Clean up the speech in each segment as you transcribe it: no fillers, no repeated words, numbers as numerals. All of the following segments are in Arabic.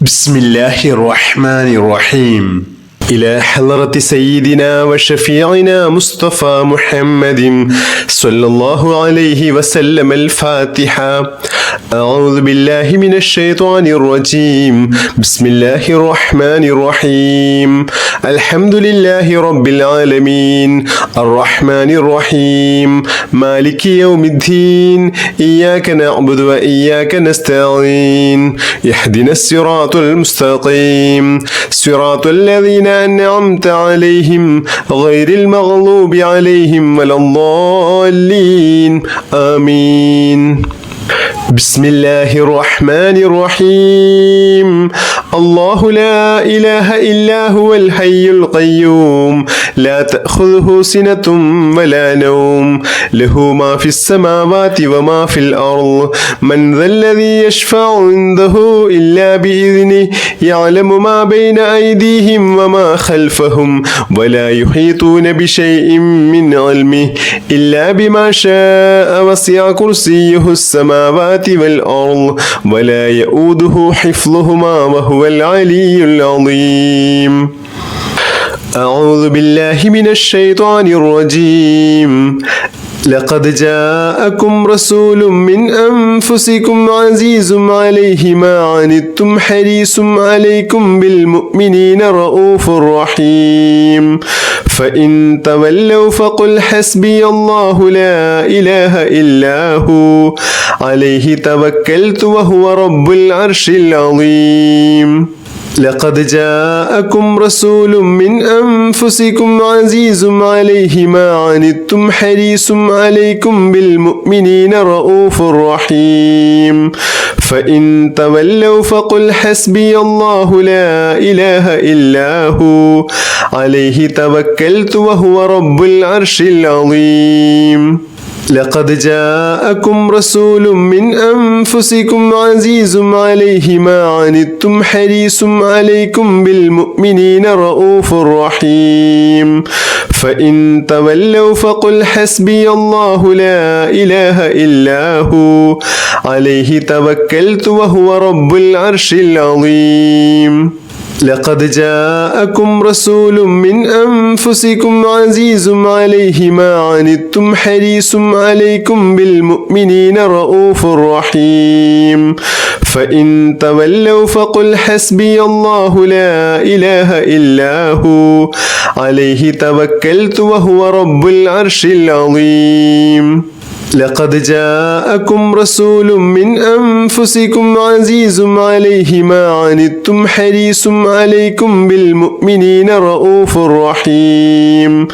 بسم الله الرحمن الرحيم. إلى حضرة سيدنا وشفيعنا مصطفى محمد صلى الله عليه وسلم الفاتحة. أعوذ بالله من الشيطان الرجيم. بسم الله الرحمن الرحيم. الحمد لله رب العالمين الرحمن الرحيم مالك يوم الدين إياك نعبد وإياك نستعين اهدنا الصراط المستقيم صراط الذين أنعمت عليهم غير المغضوب عليهم ولا الضالين آمين. بسم الله الرحمن الرحيم. الله لا إله إلا هو الحي القيوم لا تأخذه سنة ولا نوم له ما في السماوات وما في الأرض من ذا الذي يشفع عنده إلا بإذنه يعلم ما بين أيديهم وما خلفهم ولا يحيطون بشيء من علمه إلا بما شاء وسع كرسيه السماوات والأرض ولا يؤوده حفظهما وهو العلي العظيم. أعوذ بالله من الشيطان الرجيم. لقد جاءكم رسول من أنفسكم عزيز عليه ما عنتم حريص عليكم بالمؤمنين رؤوف رحيم فإن تولوا فقل حسبي الله لا إله إلا هو عليه توكلت وهو رب العرش العظيم. لقد جاءكم رسول من أنفسكم عزيز عليه ما عنتم حريص عليكم بالمؤمنين رؤوف رحيم فإن تولوا فقل حسبي الله لا إله إلا هو عليه توكلت وهو رب العرش العظيم. لقد جاءكم رسول من أنفسكم عزيز عليه ما عنتم حريص عليكم بالمؤمنين رؤوف رحيم فإن تولوا فقل حسبي الله لا إله إلا هو عليه توكلت وهو رب العرش العظيم. لقد جاءكم رسول من أنفسكم عزيز عليه ما عنتم حريص عليكم بالمؤمنين رؤوف رحيم فإن تولوا فقل حسبي الله لا إله إلا هو عليه توكلت وهو رب العرش العظيم. لقد جاءكم رسول من أنفسكم عزيز عليه ما عنتم حريص عليكم بالمؤمنين رؤوف رحيم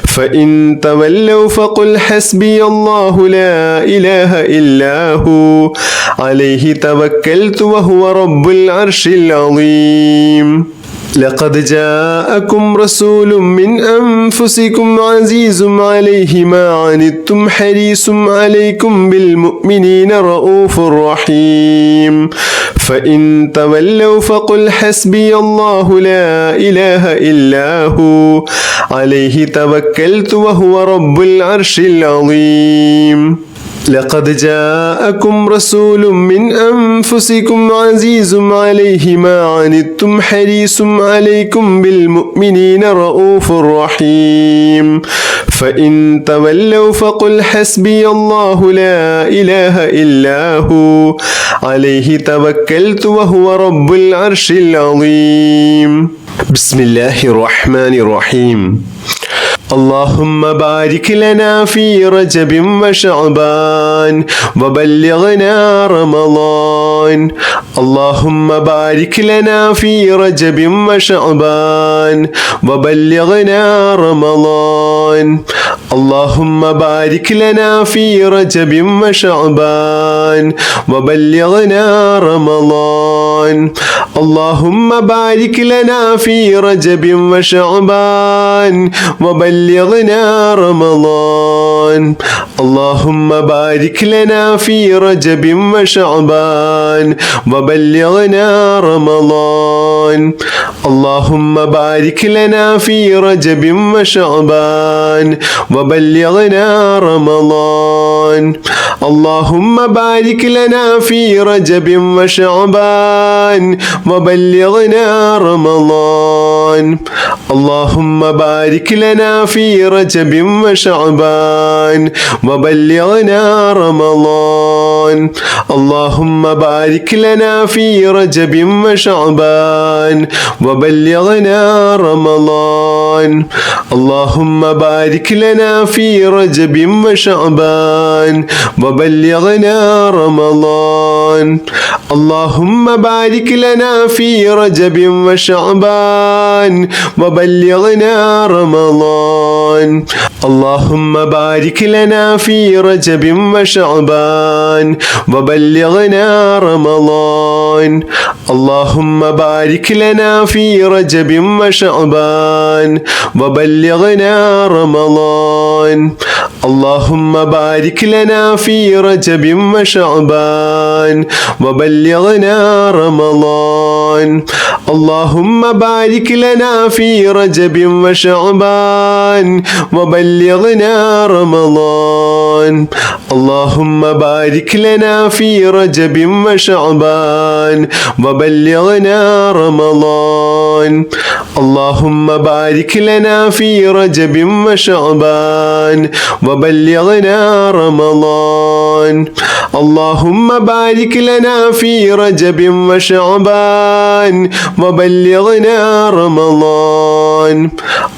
فإن تولوا فقل حسبي الله لا إله إلا هو عليه توكلت وهو رب العرش العظيم. لقد جاءكم رسول من أنفسكم عزيز عليه ما عنتم حريص عليكم بالمؤمنين رؤوف رحيم فإن تولوا فقل حسبي الله لا إله إلا هو عليه توكلت وهو رب العرش العظيم. لقد جاءكم رسول من أنفسكم عزيز عليه ما عنتم حريص عليكم بالمؤمنين رؤوف رحيم فإن تولوا فقل حسبي الله لا إله إلا هو عليه توكلت وهو رب العرش العظيم. بسم الله الرحمن الرحيم. اللهم بارك لنا في رجب وشعبان وبلغنا رمضان. اللهم بارك لنا في رجب وشعبان وبلغنا رمضان. اللهم بارك لنا في رجب وشعبان وبلغنا رمضان. اللهم بارك لنا في رجب وشعبان وبلغنا رمضان. اللهم بارك لنا في رجب وشعبان وبلغنا رمضان. اللهم بارك لنا في رجب وشعبان وبلغنا رمضان. اللهم بارك لنا في رجب وشعبان وبلغنا رمضان. اللهم بارك لنا في رجب وشعبان وبلغنا رمضان. اللهم بارك لنا في رجب وشعبان وبلغنا رمضان. اللهم بارك لنا في رجب وشعبان وبلغنا رمضان. اللهم بارك لنا في رجب وشعبان وبلغنا رمضان. اللهم بارك لنا في رجب وشعبان وبلغنا رمضان. اللهم بارك لنا في رجب وشعبان وبلغنا رمضان. اللهم بارك لنا في رجب وشعبان وبلغنا رمضان. اللهم بارك لنا في رجب وشعبان وبلغنا رمضان. اللهم بارك لنا في رجب وشعبان وبلغنا رمضان. اللهم بارك لنا في رجب وشعبان وبلغنا رمضان. اللهم بارك لنا في رجب وشعبان وبلغنا رمضان.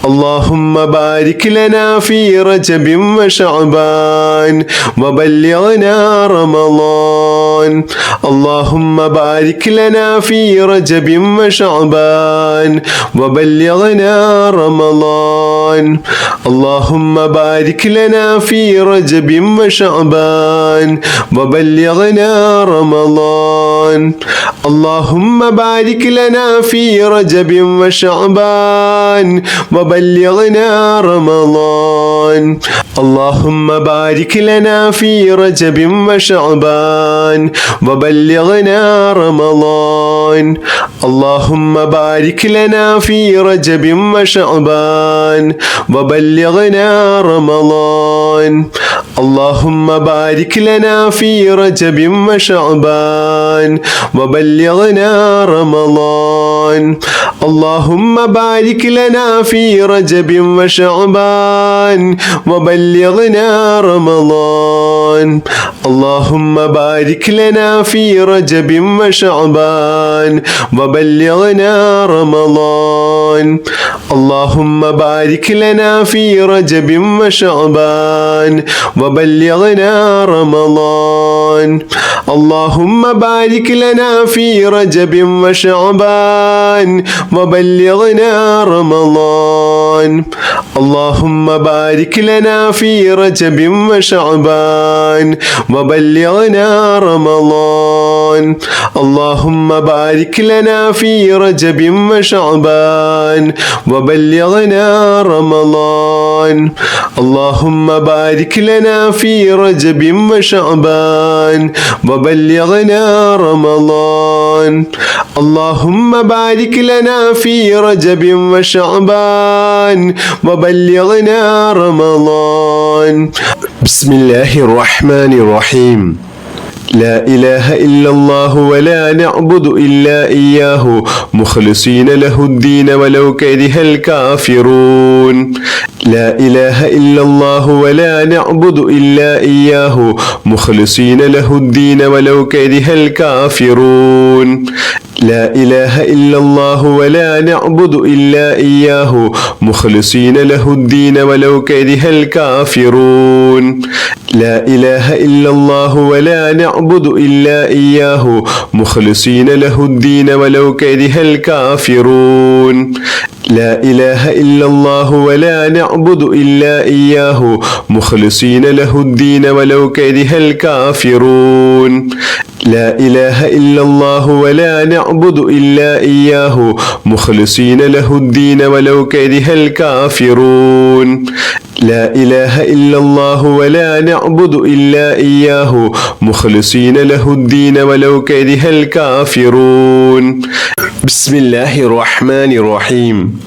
اللهم بارك لنا في رجب وشعبان وبلغنا رمضان. اللهم بارك لنا في رجب وشعبان وبلغنا رمضان. اللهم بارك لنا في رجب وشعبان وبلغنا رمضان. اللهم بارك لنا في رجب وشعبان وبلغنا رمضان. اللهم بارك لنا في رجب وشعبان وبلغنا رمضان. اللهم بارك لنا في رجب وشعبان وبلغنا رمضان. اللهم بارك لنا في رجب وشعبان وبلغنا رمضان. اللهم بارك لنا في رجب وشعبان وبلغنا رمضان. اللهم بارك لنا في رجب وشعبان وبلغنا رمضان. اللهم بارك لنا في رجب وشعبان وبلغنا رمضان. اللهم بارك لنا في رجب وشعبان وبلغنا رمضان. اللهم بارك لنا في رجب وشعبان وبلغنا رمضان. اللهم بارك لنا في رجب وشعبان وبلغنا رمضان. اللهم بارك لنا في رجب وشعبان وبلغنا رمضان. اللهم بارك لنا في رجب وشعبان وبلغنا رمضان. بسم الله الرحمن الرحيم. لا إله إلا الله ولا نعبد إلا إياه مخلصين له الدين ولو كره الكافرون. لا إله إلا الله ولا نعبد إلا إياه مخلصين له الدين ولو كره الكافرون. لا إله إلا الله ولا نعبد إلا إياه مخلصين له الدين ولو كره الكافرون. لا إله إلا الله ولا نعبد إلا إياه مخلصين له الدين ولو كره الكافرون. لا إله إلا الله ولا نعبد إلا إياه مخلصين له الدين ولو كره الكافرون. لا إله إلا الله ولا نعبد إلا إياه مخلصين له الدين ولو كره الكافرون. لا إله إلا الله ولا نعبد إلا إياه مخلصين له الدين ولو كره الكافرون. بسم الله الرحمن الرحيم.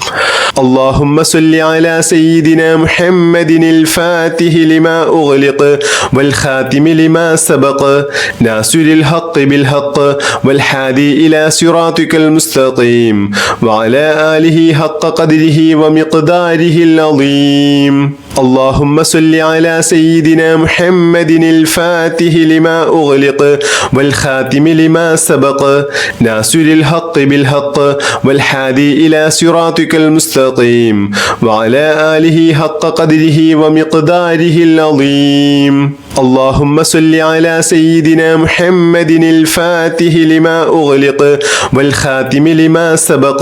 اللهم صل على سيدنا محمد الفاتح لما أغلق والخاتم لما سبق ناصر الحق بالحق والحادي إلى صراطك المستقيم وعلى آله حق قدره ومقداره العظيم. اللهم صل على سيدنا محمد الفاتح لما أغلق والخاتم لما سبق ناصر الحق بالحق والحادي إلى صراطك المستقيم وعلى آله حق قدره ومقداره العظيم. اللهم صل على سيدنا محمد الفاتح لما أغلق والخاتم لما سبق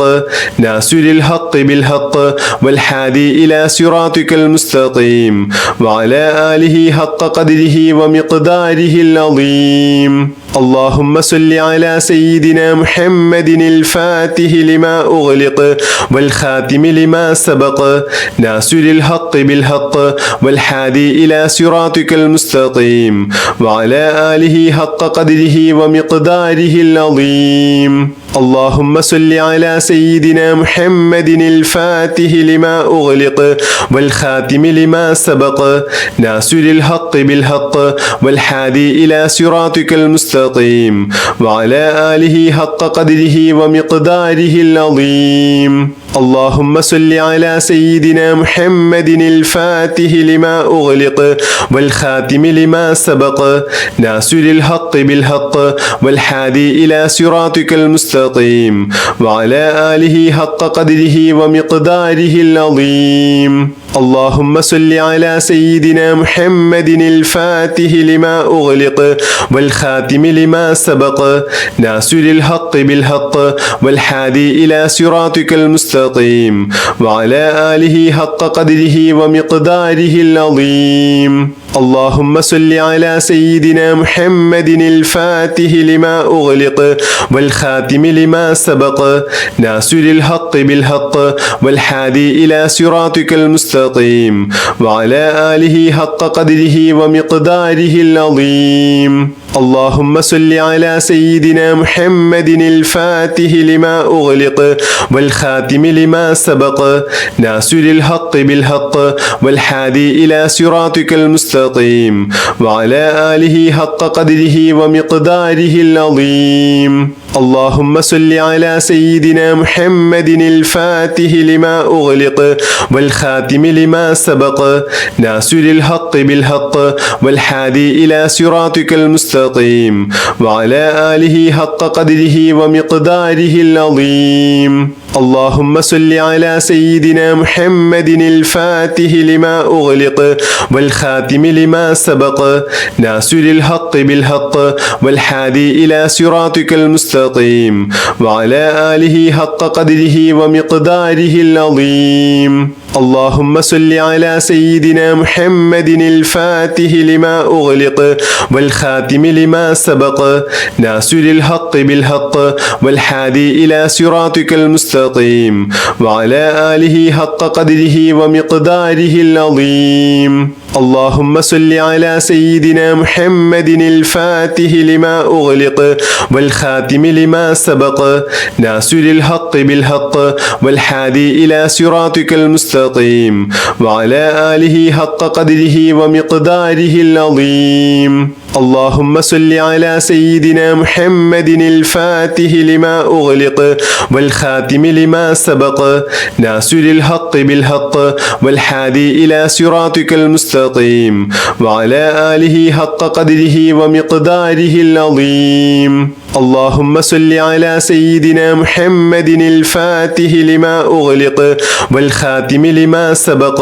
ناصر الحق بالحق والحادي إلى صراطك المستقيم وعلى آله حق قدره ومقداره العظيم. اللهم صل على سيدنا محمد الفاتح لما أغلق والخاتم لما سبق ناصر الحق بالحق والحادي إلى صراطك المستقيم وعلى آله حق قدره ومقداره العظيم. اللهم صل على سيدنا محمد الفاتح لما أغلق والخاتم لما سبق ناصر الحق بالحق والحادي إلى صراطك المستقيم وعلى آله حق قدره ومقداره العظيم. اللهم صل على سيدنا محمد الفاتح لما أغلق والخاتم لما سبق ناصر الحق بالحق والحادي إلى صراطك المستقيم وعلى آله حق قدره ومقداره العظيم. اللهم صل على سيدنا محمد الفاتح لما أغلق والخاتم لما سبق ناصر الحق بالحق والحادي إلى صراطك المستقيم وعلى آله حق قدره ومقداره العظيم. اللهم صل على سيدنا محمد الفاتح لما أغلق والخاتم لما سبق ناصر الحق بالحق والحادي إلى صراطك المستقيم وعلى آله حق قدره ومقداره العظيم. اللهم صل على سيدنا محمد الفاتح لما أغلق والخاتم لما سبق ناصر الحق بالحق والحادي إلى صراطك المستقيم وعلى آله حق قدره ومقداره العظيم. اللهم صل على سيدنا محمد الفاتح لما أغلق والخاتم لما سبق ناصر الحق بالحق والحادي إلى صراطك المستقيم وعلى آله حق قدره ومقداره العظيم. اللهم صل على سيدنا محمد الفاتح لما أغلق والخاتم لما سبق ناصر الحق بالحق والحادي إلى صراطك المستقيم وعلى آله حق قدره ومقداره العظيم. اللهم صل على سيدنا محمد الفاتح لما أغلق والخاتم لما سبق ناصر الحق بالحق والحادي إلى صراطك المستقيم وعلى آله حق قدره ومقداره العظيم. اللهم صل على سيدنا محمد الفاتح لما أغلق والخاتم لما سبق ناصر الحق بالحق والحادي إلى صراطك المستقيم وعلى آله حق قدره ومقداره العظيم. اللهم صل على سيدنا محمد الفاتح لما أغلق والخاتم لما سبق ناصر الحق بالحق والحادي إلى صراطك المستقيم وعلى آله حق قدره ومقداره العظيم. اللهم صل على سيدنا محمد الفاتح لما أغلق والخاتم لما سبق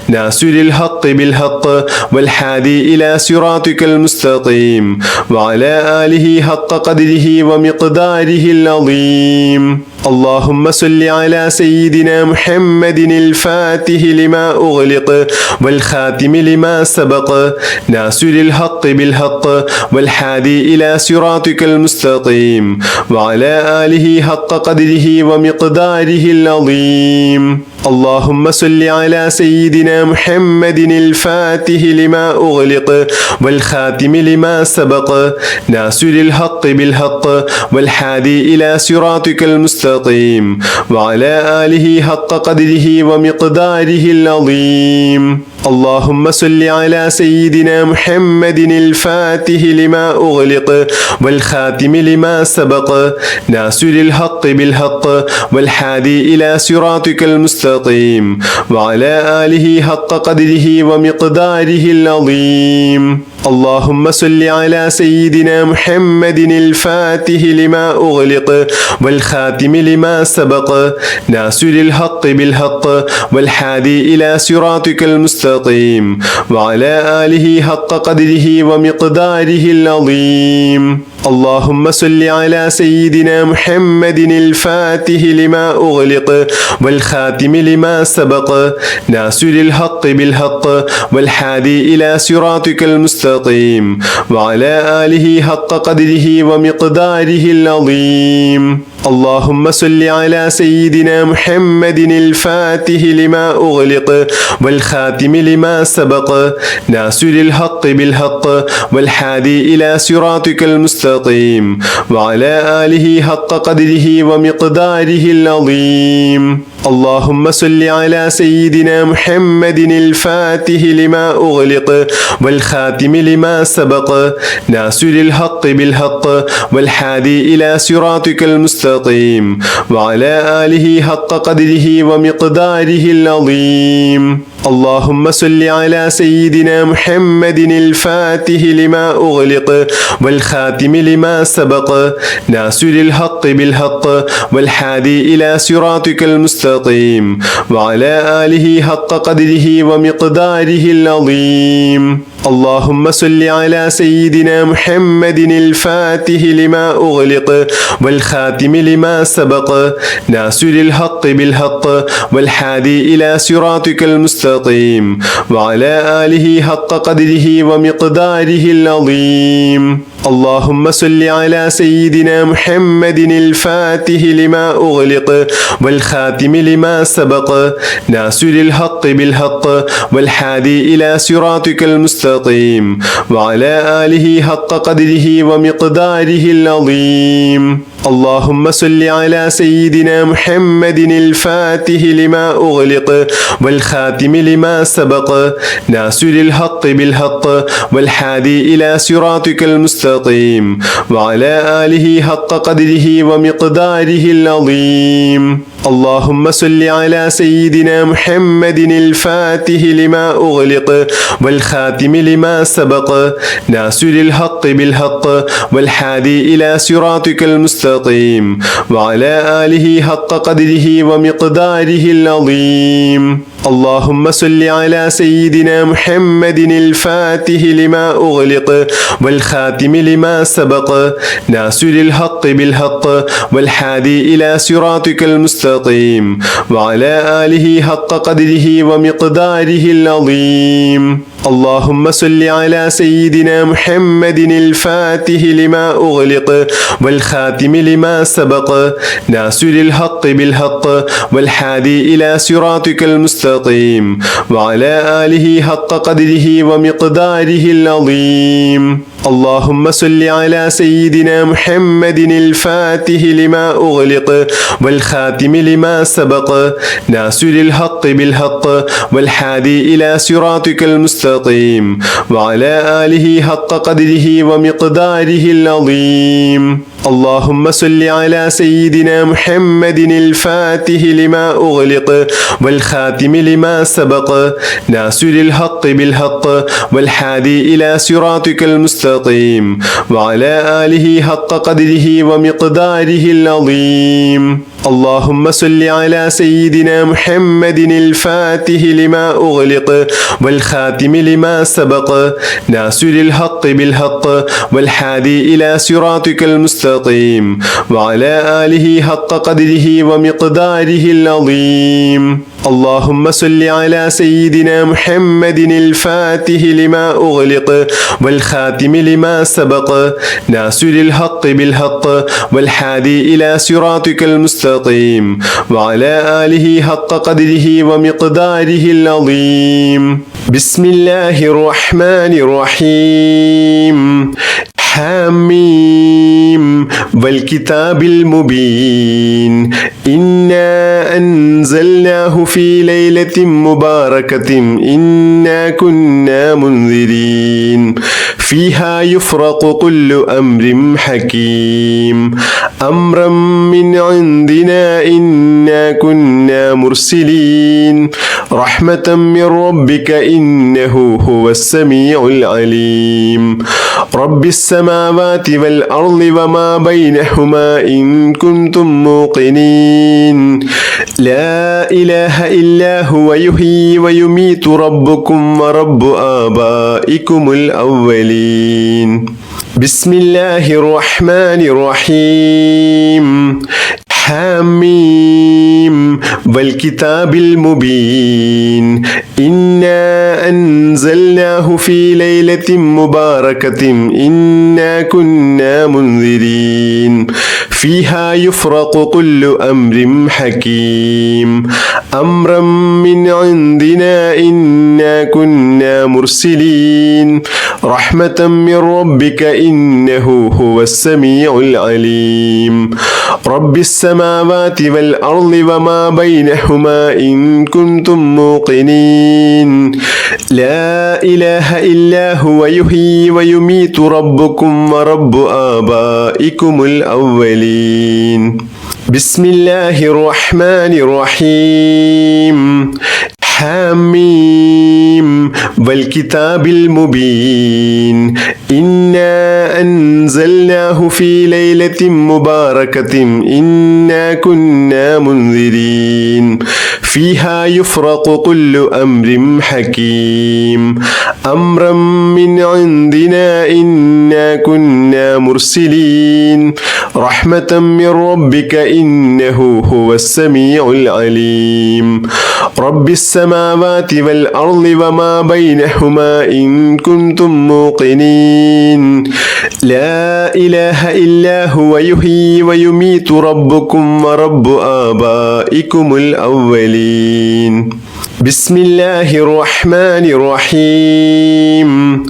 ناصر الحق بالحق والحادي إلى صراطك المستقيم وعلى آله حق قدره ومقداره العظيم. اللهم صل على سيدنا محمد الفاتح لما أغلق والخاتم لما سبق ناصر الحق بالحق والحادي إلى صراطك المستقيم وعلى آله حق قدره ومقداره العظيم. اللهم صل على سيدنا محمد الفاتح لما أغلق والخاتم لما سبق ناصر الحق بالحق والهادي إلى صراطك المستقيم وعلى آله حق قدره ومقداره العظيم. اللهم صل على سيدنا محمد الفاتح لما أغلق والخاتم لما سبق ناصر الحق بالحق والهادي إلى صراطك المستقيم وعلى آله حق قدره ومقداره العظيم. اللهم صل على سيدنا محمد الفاتح لما أغلق والخاتم لما سبق ناصر الحق بالحق والهادي إلى صراطك المستقيم وعلى آله حق قدره ومقداره العظيم. اللهم صل على سيدنا محمد الفاتح لما أغلق والخاتم لما سبق ناصر الحق بالحق والهادي إلى صراطك المستقيم وعلى آله حق قدره ومقداره العظيم. اللهم صل على سيدنا محمد الفاتح لما أغلق والخاتم لما سبق ناصر الحق بالحق والهادي إلى صراطك المستقيم وعلى آله حق قدره ومقداره العظيم. اللهم صل على سيدنا محمد الفاتح لما أغلق والخاتم لما سبق ناصر الحق بالحق والهادي إلى صراطك المستقيم وعلى آله حق قدره ومقداره العظيم. اللهم صل على سيدنا محمد الفاتح لما أغلق والخاتم لما سبق ناصر الحق بالحق والهادي إلى صراطك المستقيم وعلى آله حق قدره ومقداره العظيم. اللهم صل على سيدنا محمد الفاتح لما أغلق والخاتم لما سبق ناصر الحق بالحق والهادي إلى صراطك المستقيم وعلى آله حق قدره ومقداره العظيم. اللهم صل على سيدنا محمد الفاتح لما أغلق والخاتم لما سبق ناصر الحق بالحق والهادي إلى صراطك المستقيم وعلى آله حق قدره ومقداره العظيم. اللهم صل على سيدنا محمد الفاتح لما أغلق والخاتم لما سبق ناصر الحق بالحق والهادي إلى صراطك المستقيم وعلى آله حق قدره ومقداره العظيم. اللهم صل على سيدنا محمد الفاتح لما أغلق والخاتم لما سبق ناصر الحق بالحق والهادي إلى صراطك المستقيم وعلى آله حق قدره ومقداره العظيم. اللهم صل على سيدنا محمد الفاتح لما أغلق والخاتم لما سبق ناصر الحق بالحق والهادي إلى صراطك المستقيم وعلى آله حق قدره ومقداره العظيم. اللهم صل على سيدنا محمد الفاتح لما أغلق والخاتم لما سبق ناصر الحق بالحق والهادي إلى صراطك المستقيم وعلى آله حق قدره ومقداره العظيم. اللهم صل على سيدنا محمد الفاتح لما أغلق والخاتم لما سبق ناصر الحق بالحق والهادي إلى صراطك المستقيم وعلى آله حق قدره ومقداره العظيم. اللهم صل على سيدنا محمد الفاتح لما أغلق والخاتم لما سبق ناصر الحق بالحق والهادي إلى صراطك المستقيم وعلى آله حق قدره ومقداره العظيم. اللهم صل على سيدنا محمد الفاتح لما أغلق والخاتم لما سبق ناصر الحق بالحق والهادي إلى صراطك المستقيم وعلى آله حق قدره ومقداره العظيم. اللهم صل على سيدنا محمد الفاتح لما أغلق والخاتم لما سبق ناصر الحق بالحق والهادي إلى صراطك المستقيم وعلى آله حق قدره ومقداره العظيم بسم الله الرحمن الرحيم حميم والكتاب المبين إنا أنزلناه في ليلة مباركة إنا كنا منذرين فيها يفرق كل أمر حكيم أمرا من عندنا إنا كنا مرسلين رحمة من ربك إنه هو السميع العليم رب السماوات والأرض وما بينهما إن كنتم موقنين لا إله إلا هو يحيي ويميت ربكم ورب آبائكم الأولين بسم الله الرحمن الرحيم حميم والكتاب المبين إنا أنزلناه في ليلة مباركة إنا كنا منذرين فيها يفرق كل أمر حكيم أمرا من عندنا إنا كنا مرسلين رحمة من ربك إنه هو السميع العليم رب السماوات والأرض وما بينهما إن كنتم موقنين لا إله إلا هو يحيي ويميت ربكم ورب آبائكم الأولين بسم الله الرحمن الرحيم حميم والكتاب المبين إنا أنزلناه في ليلة مباركة إنا كنا منذرين فيها يفرق كل أمر حكيم أمرا من عندنا إنا كنا مرسلين رحمة من ربك إنه هو السميع العليم رب السماوات والأرض وما بينهما إن كنتم موقنين لا إله إلا هو يحيي ويميت ربكم ورب آبائكم الأولين بسم الله الرحمن الرحيم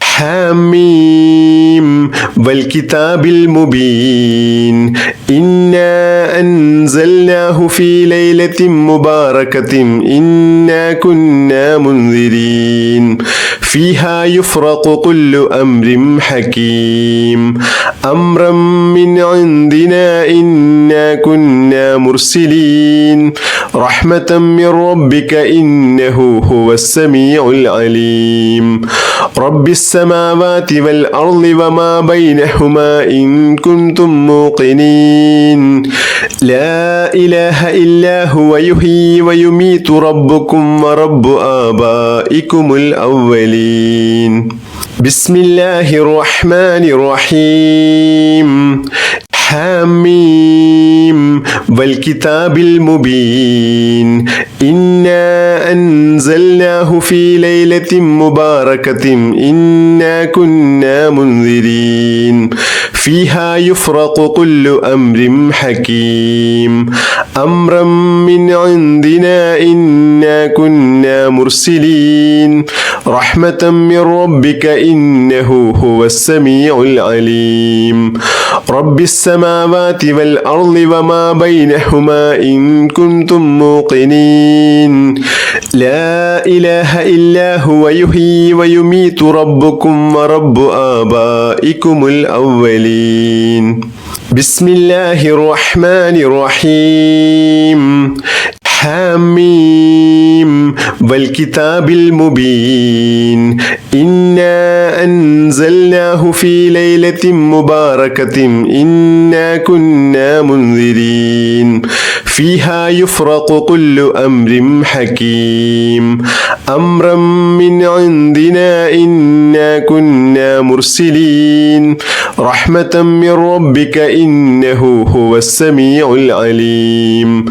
حميم والكتاب المبين إنا أنزلناه في ليلة مباركة إنا كنا منذرين فيها يفرق كل أمر حكيم أمرا من عندنا إنا كنا مرسلين رحمة من ربك إنه هو السميع العليم رب السماوات والأرض وما بينهما إن كنتم موقنين لا إله إلا هو يحيي ويميت ربكم ورب آبائكم الأولين بسم الله الرحمن الرحيم حميم والكتاب المبين إنا أنزلناه في ليلة مباركة إنا كنا منذرين فيها يفرق كل أمر حكيم أمرا من عندنا إنا كنا مرسلين رحمة من ربك إنه هو السميع العليم رب السماوات والأرض وما بينهما إن كنتم موقنين لا إله إلا هو يحيي ويميت ربكم ورب آبائكم الأولين بسم الله الرحمن الرحيم حميم والكتاب المبين إنا أنزلناه في ليلة مباركة إنا كنا منذرين فيها يفرق كل أمر حكيم أمرا من عندنا إنا كنا مرسلين رحمة من ربك إنه هو السميع العليم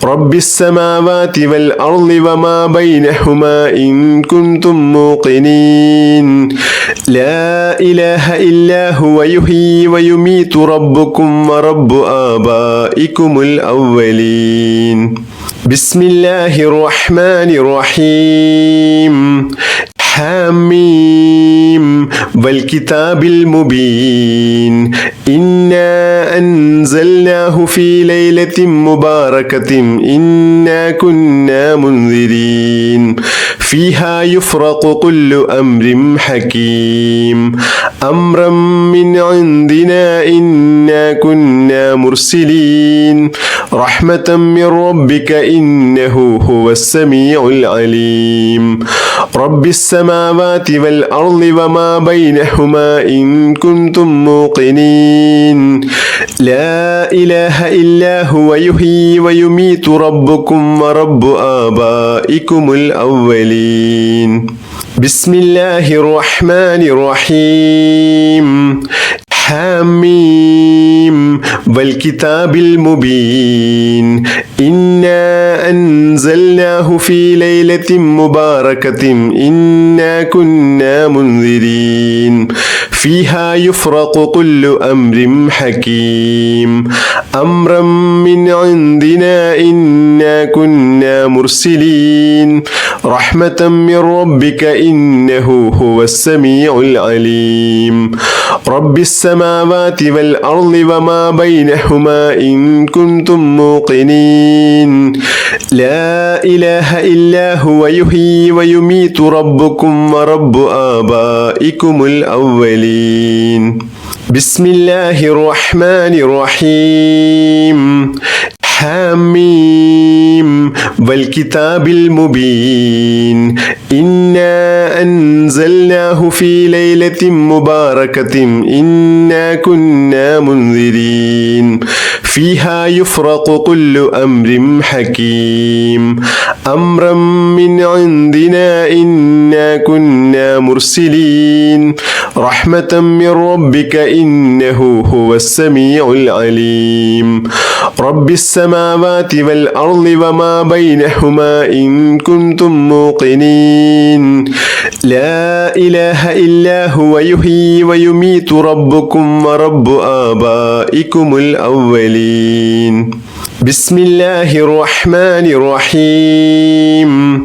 رب السماوات والأرض وما بينهما إن كنتم موقنين لا إله إلا هو يحيي ويميت ربكم ورب آبائكم الأولين بسم الله الرحمن الرحيم حميم والكتاب المبين إنا أنزلناه في ليلة مباركة إنا كنا منذرين فيها يفرق كل أمر حكيم أمرا من عندنا إنا كنا مرسلين رحمة من ربك إنه هو السميع العليم رب السماوات والأرض وما بينهما إن كنتم موقنين لا إله إلا هو يحيي ويميت ربكم ورب آبائكم الأولين بسم الله الرحمن الرحيم حميم والكتاب المبين إنا أنزلناه في ليلة مباركة إنا كنا منذرين فيها يفرق كل أمر حكيم أمرا من عندنا إنا كنا مرسلين رحمة من ربك إنه هو السميع العليم رب السماوات والأرض وما بينهما إن كنتم موقنين لا إله إلا هو يحيي ويميت ربكم ورب آبائكم الأولين بسم الله الرحمن الرحيم حميم والكتاب المبين إنا أنزلناه في ليلة مباركة إنا كنا منذرين فيها يفرق كل أمر حكيم أمرا من عندنا إنا كنا مرسلين رحمة من ربك إنه هو السميع العليم رب السماوات والأرض وما بينهما إن كنتم موقنين لا إله إلا هو يحيي ويميت ربكم ورب آبائكم الأولين بسم الله الرحمن الرحيم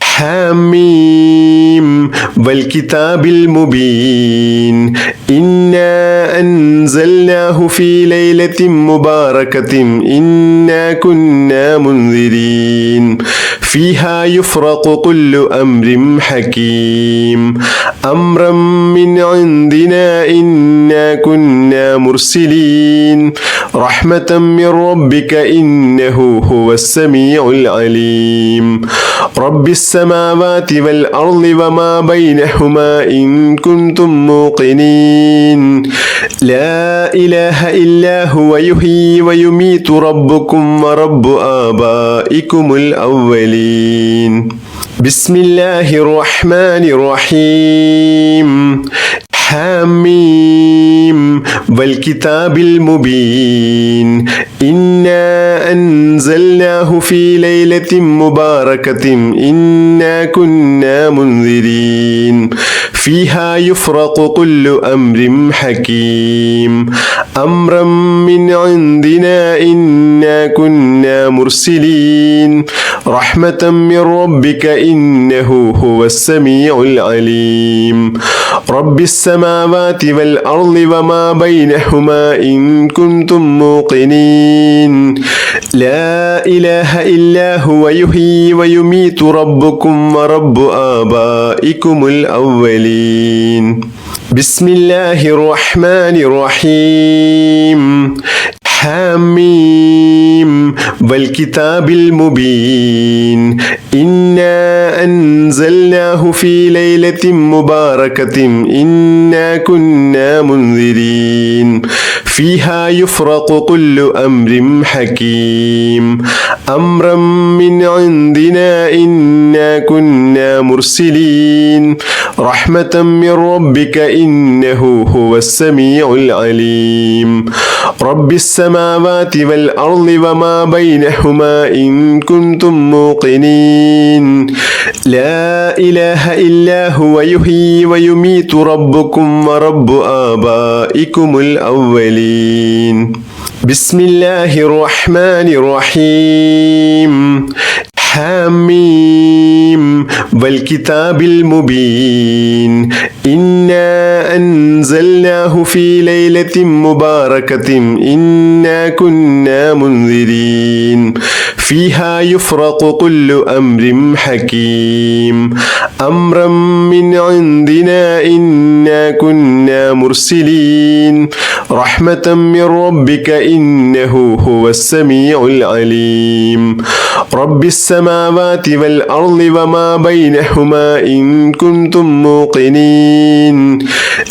حميم والكتاب المبين إنا أنزلناه في ليلة مباركة إنا كنا منذرين فيها يفرق كل أمر حكيم أمرا من عندنا إنا كنا مرسلين رحمة من ربك إنه هو السميع العليم رب السماوات والأرض وما بينهما إن كنتم موقنين لا إله إلا هو يحيي ويميت ربكم ورب آبائكم الأولين بسم الله الرحمن الرحيم حميم والكتاب المبين إنا أنزلناه في ليلة مباركة إنا كنا منذرين فيها يفرق كل أمر حكيم أمرا من عندنا إنا كنا مرسلين رحمة من ربك إنه هو السميع العليم رب السماوات والأرض وما بينهما إن كنتم موقنين لا إله إلا هو يحيي ويميت ربكم ورب آبائكم الأولين بسم الله الرحمن الرحيم حاميم والكتاب المبين إنا أنزلناه في ليلة مباركة إنا كنا منذرين فيها يفرق كل أمر حكيم أمرا من عندنا إنا كنا مرسلين رحمة من ربك إنه هو السميع العليم رب السماوات والأرض وما بينهما إن كنتم موقنين لا إله إلا هو يحيي ويميت ربكم ورب آبائكم الأولين بسم الله الرحمن الرحيم حاميم والكتاب المبين إنا أنزلناه في ليلة مباركة إنا كنا منذرين فيها يفرق كل أمر حكيم أمرا من عندنا إنا كنا مرسلين رحمة من ربك إنه هو السميع العليم رب السماوات والأرض وما بينهما إن كنتم موقنين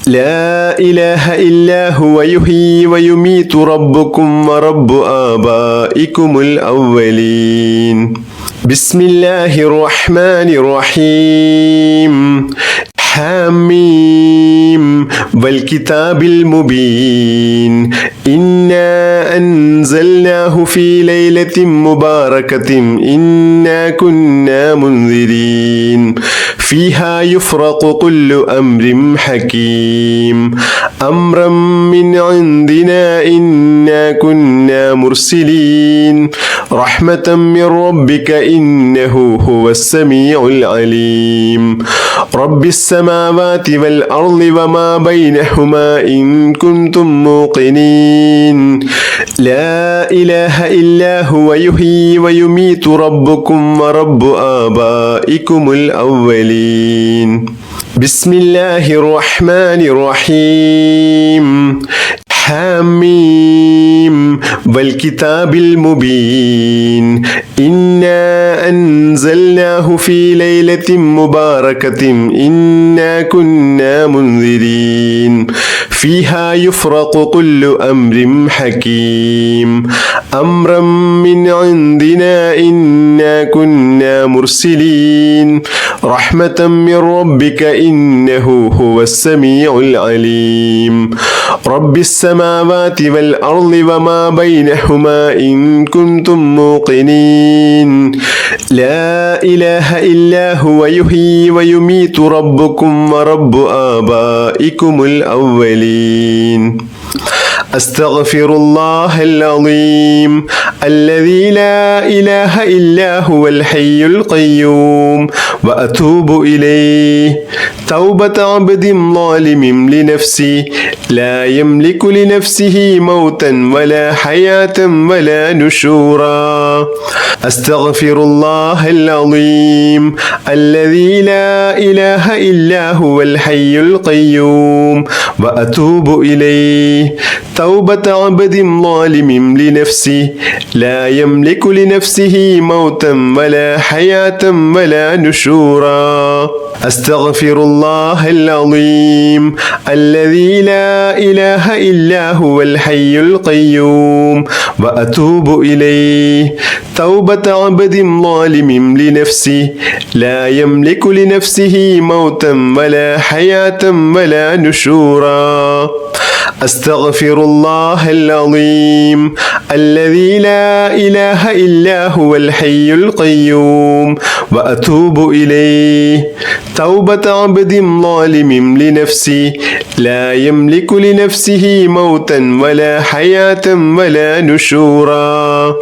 لا إله إلا هو يحيي ويميت ربكم ورب آبائكم الأولين بسم الله الرحمن الرحيم حاميم والكتاب المبين إنا أنزلناه في ليلة مباركة إنا كنا منذرين فيها يفرق كل أمر حكيم أمرا من عندنا إنا كنا مرسلين رحمة من ربك إنه هو السميع العليم رب السماوات والأرض وما بينهما إن كنتم موقنين لا إله إلا هو يحيي ويميت ربكم ورب آبائكم الأولين بسم الله الرحمن الرحيم حاميم والكتاب المبين إنا أنزلناه في ليلة مباركة إنا كنا منذرين فيها يفرق كل أمر حكيم أمرا من عندنا إنا كنا مرسلين رحمة من ربك إنه هو السميع العليم رب السماوات والأرض وما بينهما إن كنتم موقنين لا إله إلا هو يحيي ويميت ربكم ورب آبائكم الأولين أستغفر الله العظيم الذي لا إله إلا هو الحي القيوم وأتوب إليه توبة عبد ظالم لنفسه لا يملك لنفسه موتا ولا حياة ولا نشورا أستغفر الله العظيم الذي لا إله إلا هو الحي القيوم وأتوب إليه توبة عبد ظالم لنفسه لا يملك لنفسه موتا ولا حياة ولا نشورا أستغفر الله العظيم الذي لا إله إلا هو الحي القيوم وأتوب إليه توبة عبد ظالم لنفسه لا يملك لنفسه موتا ولا حياة ولا نشورا أستغفر الله العظيم الذي لا إله إلا هو الحي القيوم وأتوب إليه توبة عبد ظالم لنفسه لا يملك لنفسه موتا ولا حياة ولا نشورا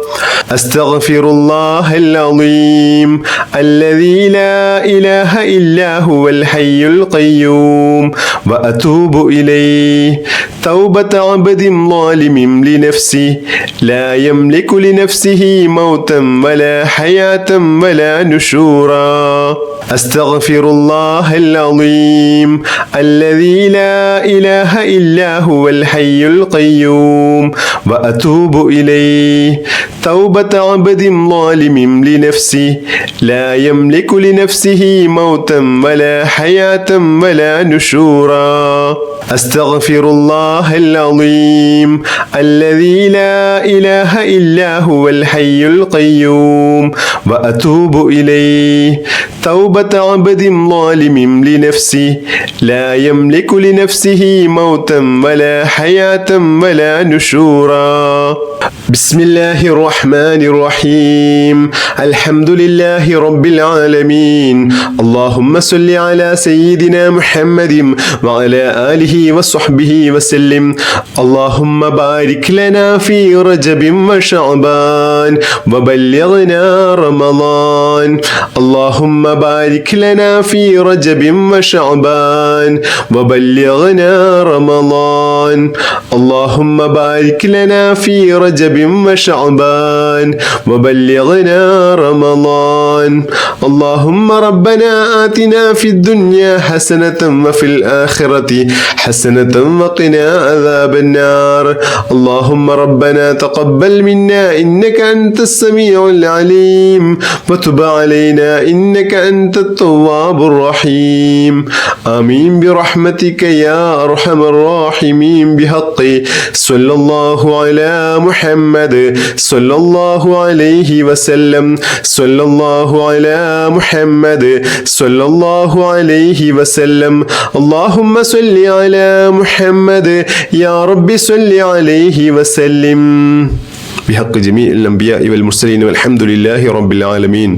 أستغفر الله العظيم الذي لا إله إلا هو الحي القيوم وأتوب إليه توبة عبد ظالم لنفسه لا يملك لنفسه موتا ولا حياة ولا نشورا أستغفر الله العظيم الذي لا إله إلا هو الحي القيوم وأتوب إليه توبة عبد ظالم لنفسه لا يملك لنفسه موتا ولا حياة ولا نشورا أستغفر الله العظيم الذي لا إله إلا هو الحي القيوم وأتوب إليه توبة عبد ظالم لنفسه لا يملك لنفسه موتا ولا حياة ولا نشورا بسم الله الرحمن الرحيم الحمد لله رب العالمين اللهم صل على سيدنا محمد وعلى آله وصحبه وسلم اللهم بارك لنا في رجب وشعبان وبلغنا رمضان اللهم بارك لنا في رجب وشعبان وبلغنا رمضان اللهم بارك لنا في رجب وشعبان وبلغنا رمضان اللهم ربنا آتنا في الدنيا حسنة وفي الآخرة حسنة وقنا عذاب النار اللهم ربنا تقبل منا إنك أنت السميع العليم وتب علينا إنك أنت التواب الرحيم آمين برحمتك يا أرحم الراحمين بحق صلى الله على محمد صلى الله عليه وسلم صلى الله على محمد صلى الله عليه وسلم اللهم صل على محمد يا رب صل عليه وسلم بحق جميع الأنبياء والمرسلين والحمد لله رب العالمين.